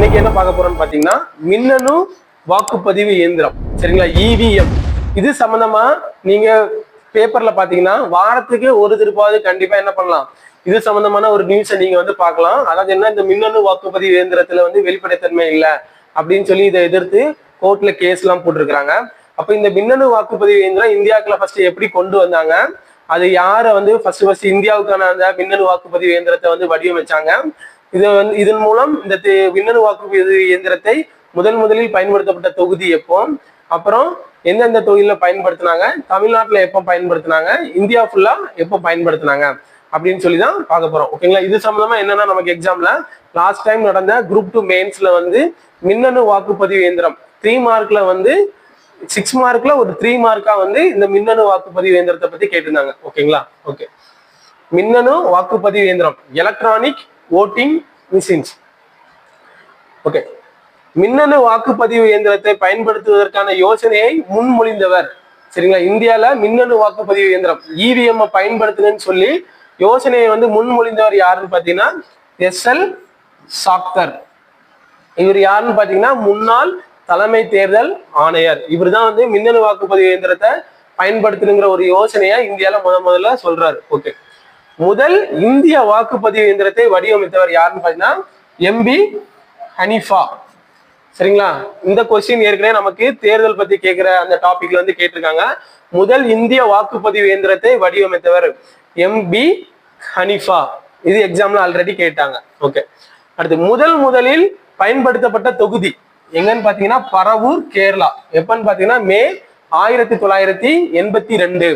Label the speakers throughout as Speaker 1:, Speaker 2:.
Speaker 1: இன்னைக்கு என்ன பார்க்க போறோம்னு பாத்தீங்கன்னா மின்னணு வாக்குப்பதிவு இயந்திரம், சரிங்களா, இவிஎம். இது சம்பந்தமா நீங்க பேப்பர்ல பாத்தீங்கன்னா வாரத்துக்கு ஒரு திருப்பாவது கண்டிப்பா என்ன பண்ணலாம், இது சம்பந்தமான ஒரு நியூஸை நீங்க வந்து பார்க்கலாம். அதாவது என்ன, இந்த மின்னணு வாக்குப்பதிவு இயந்திரத்துல வந்து வெளிப்படைத்தன்மை இல்லை அப்படின்னு சொல்லி இதை எதிர்த்து கோர்ட்ல கேஸ் எல்லாம் போட்டிருக்கிறாங்க. அப்ப இந்த மின்னணு வாக்குப்பதிவு இயந்திரம் இந்தியாவுக்குள்ள ஃபர்ஸ்ட் எப்படி கொண்டு வந்தாங்க, அது யாரை வந்து ஃபர்ஸ்ட் இந்தியாவுக்கான அந்த மின்னணு வாக்குப்பதிவு இயந்திரத்தை வந்து வடிவமைச்சாங்க, இதன் மூலம் இந்த மின்னணு வாக்குப்பதிவு இயந்திரத்தை முதலில் பயன்படுத்தப்பட்ட தொகுதி எப்போ, அப்புறம் எந்தெந்த தொகுதியில பயன்படுத்தினாங்க, தமிழ்நாட்டுல எப்போ பயன்படுத்தினாங்க, இந்தியா ஃபுல்லா எப்போ பயன்படுத்தினாங்க அப்படின்னு சொல்லி தான் பார்க்க போறோம். ஓகேங்களா. இது சம்பந்தமா என்னன்னா, நமக்கு எக்ஸாம்ல லாஸ்ட் டைம் நடந்த குரூப் 2 மெயின்ஸ்ல வந்து மின்னணு வாக்குப்பதிவு இயந்திரம் 3 மார்க்ல வந்து 6 மார்க்ல ஒரு 3 மார்க்கா வந்து இந்த மின்னணு வாக்குப்பதிவு இயந்திரத்தை பத்தி கேட்டிருந்தாங்க. ஓகேங்களா. ஓகே, மின்னணு வாக்குப்பதிவு இயந்திரம், எலக்ட்ரானிக் ஓட்டிங் மிஷின்ஸ். ஓகே, மின்னணு வாக்குப்பதிவு இயந்திரத்தை பயன்படுத்துவதற்கான யோசனையை முன்மொழிந்தவர், சரிங்களா, இந்தியால மின்னணு வாக்குப்பதிவு இயந்திரம் இவிஎம் பயன்படுத்துங்கன்னு சொல்லி யோசனையை வந்து முன்மொழிந்தவர் யாருன்னு பாத்தீங்கன்னா எஸ்எல் சாக்தர். இவர் யாருன்னு பாத்தீங்கன்னா முன்னாள் தலைமை தேர்தல் ஆணையர். இவர் தான் வந்து மின்னணு வாக்குப்பதிவு இயந்திரத்தை பயன்படுத்தணுங்கிற ஒரு யோசனையை இந்தியால முதல்ல சொல்றாரு. ஓகே, முதல் இந்திய வாக்குப்பதிவு இயந்திரத்தை வடிவமைத்தவர் யாருன்னு பாத்தீங்கன்னா எம்பி ஹனீஃபா. சரிங்களா. இந்த கொஸ்டின் ஏற்கனவே நமக்கு தேர்தல் பத்தி கேட்கிற அந்த டாபிக்ல வந்து கேட்டிருக்காங்க. முதல் இந்திய வாக்குப்பதிவு இயந்திரத்தை வடிவமைத்தவர் எம்பி ஹனீஃபா. இது எக்ஸாம்ல ஆல்ரெடி கேட்டாங்க. ஓகே, அடுத்து முதலில் பயன்படுத்தப்பட்ட தொகுதி எங்கன்னு பாத்தீங்கன்னா பரவூர், கேரளா. எப்பன்னு பாத்தீங்கன்னா மே 1982.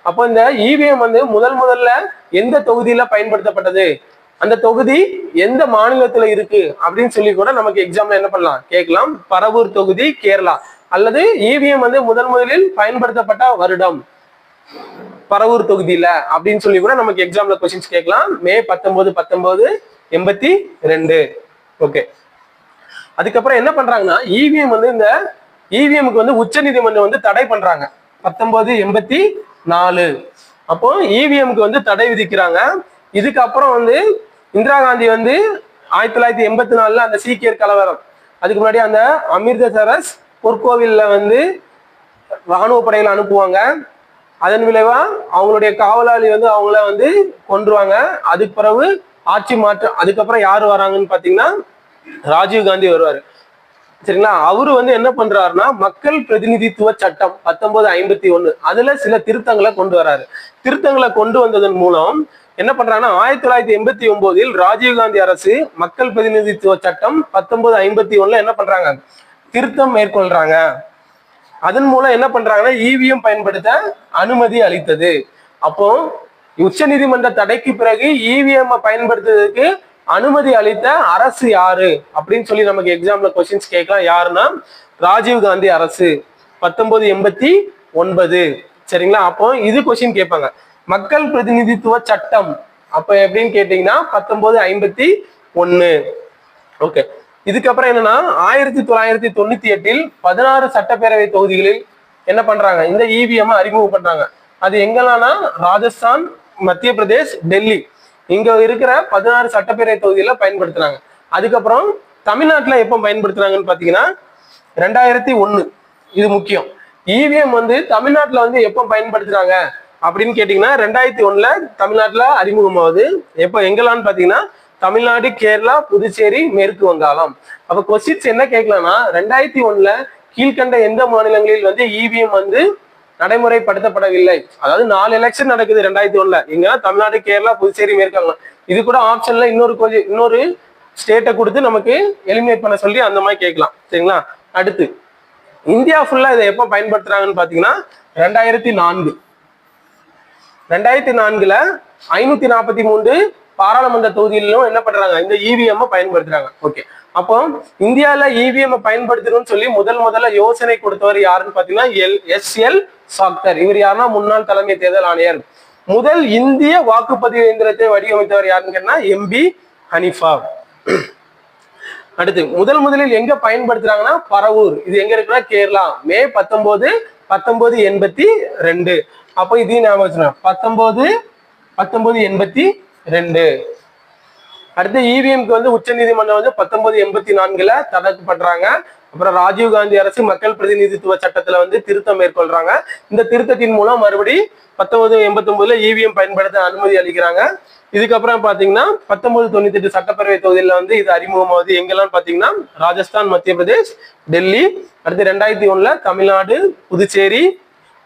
Speaker 1: அப்போ இந்த இவிஎம் வந்து முதல்ல எந்த தொகுதியில பயன்படுத்தப்பட்டது, அந்த தொகுதி எந்த மாநிலத்துல இருக்கு அப்படின்னு சொல்லி கூட நமக்கு எக்ஸாம்ல என்ன பண்ணலாம், கேட்கலாம். பரவூர் தொகுதி, கேரளா. அல்லது இவிஎம் வந்து முதலில் பயன்படுத்தப்பட்ட வருடம் பரவூர் தொகுதியில அப்படின்னு சொல்லி கூட நமக்கு எக்ஸாம்ல கொஸ்டின்ஸ் கேட்கலாம். மே 1982. ஓகே, அதுக்கப்புறம் என்ன பண்றாங்கன்னா இவிஎம் வந்து இந்த இவிஎம்க்கு வந்து உச்ச நீதிமன்றம் வந்து தடை பண்றாங்க 1984. அப்போ இவிஎம்க்கு வந்து தடை விதிக்கிறாங்க. இதுக்கப்புறம் வந்து இந்திரா காந்தி வந்து 1984 அந்த சீக்கியர் கலவரம், அதுக்கு முன்னாடி அந்த அமிர்தசரஸ் பொற்கோவில்ல வந்து ராணுவ படைகளை அனுப்புவாங்க. அதன் விளைவா அவங்களுடைய காவலாளி வந்து அவங்கள வந்து கொன்றுவாங்க. அதுக்கு பிறகு ஆட்சி மாற்றம். அதுக்கப்புறம் யாரு வராங்கன்னு பாத்தீங்கன்னா ராஜீவ் காந்தி வருவாரு. சரிங்களா. அவரு வந்து என்ன பண்றாருன்னா மக்கள் பிரதிநிதித்துவ சட்டம் 1951 அதுல சில திருத்தங்களை கொண்டு வராரு. திருத்தங்களை கொண்டு வந்ததன் மூலம் என்ன பண்றாங்கன்னா 1989 ராஜீவ்காந்தி அரசு மக்கள் பிரதிநிதித்துவ சட்டம் 1951 என்ன பண்றாங்க, திருத்தம் மேற்கொள்றாங்க. அதன் மூலம் என்ன பண்றாங்கன்னா இவிஎம் பயன்படுத்த அனுமதி அளித்தது. அப்போ உச்ச நீதிமன்ற தடைக்கு பிறகு இவிஎம் பயன்படுத்துவதற்கு அனுமதி அளித்த அரசு யாரு அப்படின்னு சொல்லி நமக்கு எக்ஸாம்ல கொஸ்டின்ஸ் கேட்கலாம். யாருன்னா ராஜீவ்காந்தி அரசு 1989. சரிங்களா. அப்போ இது கொஸ்டின் கேட்பாங்க. மக்கள் பிரதிநிதித்துவ சட்டம் அப்ப எப்படின்னு கேட்டீங்கன்னா 1951. ஓகே, இதுக்கப்புறம் என்னன்னா 1998 16 சட்டப்பேரவை தொகுதிகளில் என்ன பண்றாங்க, இந்த இவிஎம் அறிமுகம் பண்றாங்க. அது எங்கெல்லாம்னா ராஜஸ்தான், மத்திய பிரதேஷ், டெல்லி, இங்க இருக்கிற 16 சட்டப்பேரவை தொகுதியில பயன்படுத்துறாங்க. அதுக்கப்புறம் தமிழ்நாட்டுல எப்ப பயன்படுத்துறாங்கன்னு பாத்தீங்கன்னா 2001. இது முக்கியம். இவிஎம் வந்து தமிழ்நாட்டுல வந்து எப்ப பயன்படுத்துறாங்க அப்படின்னு கேட்டீங்கன்னா 2001 தமிழ்நாட்டுல அறிமுகமாகுது. எப்ப எங்கெல்லாம்னு பாத்தீங்கன்னா தமிழ்நாடு, கேரளா, புதுச்சேரி, மேற்கு வங்காளம். அப்ப கொஸ்டின்ஸ் என்ன கேட்கலாம்னா 2001 கீழ்கண்ட எந்த மாநிலங்களில் வந்து இவிஎம் வந்து நடைமுறைப்படுத்தப்படவில்லை. அதாவது 4 எலெக்ஷன் நடக்குது 2001. இங்க தமிழ்நாடு, கேரளா, புதுச்சேரி, மேற்கு வங்காளம். இது கூட ஆப்ஷன்ல இன்னொரு ஸ்டேட்டை கொடுத்து நமக்கு எலிமினேட் பண்ண சொல்லி அந்த மாதிரி கேட்கலாம். சரிங்களா. அடுத்து இந்தியா ஃபுல்லா இதை எப்ப பயன்படுத்துறாங்கன்னு பாத்தீங்கன்னா 2004. 2004 543 பாராளுமன்ற தொகுதியிலும் என்ன பண்றாங்க, இந்த இவிஎம் பயன்படுத்துறாங்க. ஓகே, அப்போ இந்தியால இவிஎம் பயன்படுத்தணும்னு சொல்லி முதல்ல யோசனை கொடுத்தவர் யாருன்னு பாத்தீங்கன்னா எஸ்எல் சாக்தர். இவர் யாருன்னா முன்னாள் தலைமை தேர்தல் ஆணையர். முதல் இந்திய வாக்குப்பதிவு இயந்திரத்தை வடிவமைத்தவர் யாருன்னு கேட்டா எம்பி ஹனீஃபா. அடுத்து முதலில் எங்க பயன்படுத்துறாங்கன்னா பரவூர். இது எங்க இருக்குன்னா கேரளா. மே 1982. அப்போ இதையும் ஞாபகம் 1982. அடுத்து இவிஎம்க்கு வந்து உச்சநீதிமன்றம் வந்து 1984 தடை பண்றாங்க. அப்புறம் ராஜீவ்காந்தி அரசு மக்கள் பிரதிநிதித்துவ சட்டத்துல வந்து திருத்தம் மேற்கொள்றாங்க. இந்த திருத்தத்தின் மூலம் மறுபடி 1989 இவிஎம் பயன்படுத்த அனுமதி அளிக்கிறாங்க. இதுக்கப்புறம் பாத்தீங்கன்னா 1998 சட்டப்பேரவை தொகுதியில வந்து இது அறிமுகமாகுது. எங்கெல்லாம் பாத்தீங்கன்னா ராஜஸ்தான், மத்திய பிரதேஷ், டெல்லி. அடுத்து 2001 தமிழ்நாடு, புதுச்சேரி,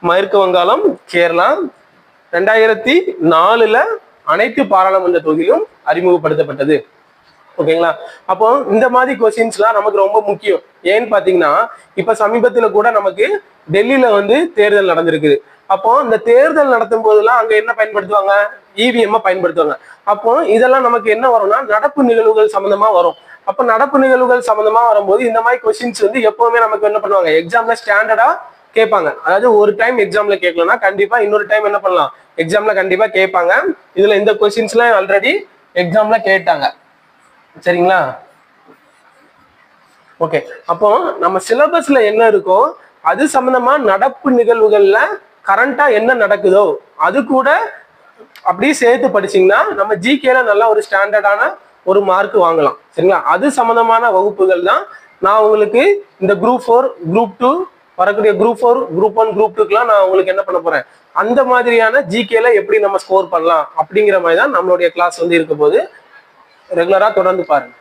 Speaker 1: மேற்கு வங்காளம், கேரளா. 2004 அனைத்து பாராளுமன்ற தொகுதியிலும் அறிமுகப்படுத்தப்பட்டது. ஓகேங்களா? அப்போ இந்த மாதிரி கொஸ்டின்ஸ்லாம் நமக்கு ரொம்ப முக்கியம். ஏன்னு பாத்தீங்கன்னா இப்ப சமீபத்துல கூட நமக்கு டெல்லியில வந்து தேர்தல் நடந்திருக்குது. அப்போ இந்த தேர்தல் நடத்தும் போதெல்லாம் அங்க என்ன பயன்படுத்துவாங்க? இவிஎம் பயன்படுத்துவாங்க. அப்போ இதெல்லாம் நமக்கு என்ன வரும்னா நடப்பு நிகழ்வுகள் சம்பந்தமா வரும். அப்ப நடப்பு நிகழ்வுகள் சம்பந்தமா வரும்போது இந்த மாதிரி கொஸ்டின்ஸ் வந்து எப்பவுமே நமக்கு என்ன பண்ணுவாங்க? எக்ஸாம்ல ஸ்டாண்டர்டா கேட்பாங்க. அதாவது ஒரு டைம் எக்ஸாம்ல கேட்கலன்னா கண்டிப்பா இன்னொரு டைம் என்ன பண்ணலாம்? எக்ஸாம்ல கண்டிப்பா கேட்பாங்க. இதுல இந்த கொஸ்டின்ஸ் எல்லாம் ஆல்ரெடி எக்ஸாம்ல கேட்டாங்க. சரிங்களா? ஓகே. அப்போ நம்ம சிலபஸ்ல என்ன இருக்கோ அது சம்பந்தமா நடப்பு நிகழ்வுகள்ல கரண்டா என்ன நடக்குதோ அது கூட அப்படியே சேர்த்து படிச்சீங்கன்னா நம்ம ஜிகேல நல்லா ஒரு ஸ்டாண்டர்டான ஒரு மார்க் வாங்கலாம். சரிங்களா? அது சம்பந்தமான வகுப்புகள் தான் நான் உங்களுக்கு இந்த குரூப் 4, குரூப் 2 வரக்கூடிய குரூப் 4, குரூப் 1, குரூப் 2க்குலாம் நான் உங்களுக்கு என்ன பண்ண போறேன்? அந்த மாதிரியான ஜிகேல எப்படி நம்ம ஸ்கோர் பண்ணலாம் அப்படிங்கிற மாதிரி தான் நம்மளுடைய கிளாஸ் வந்து இருக்க போது. ரெகுலரா தொடர்ந்து பாருங்க.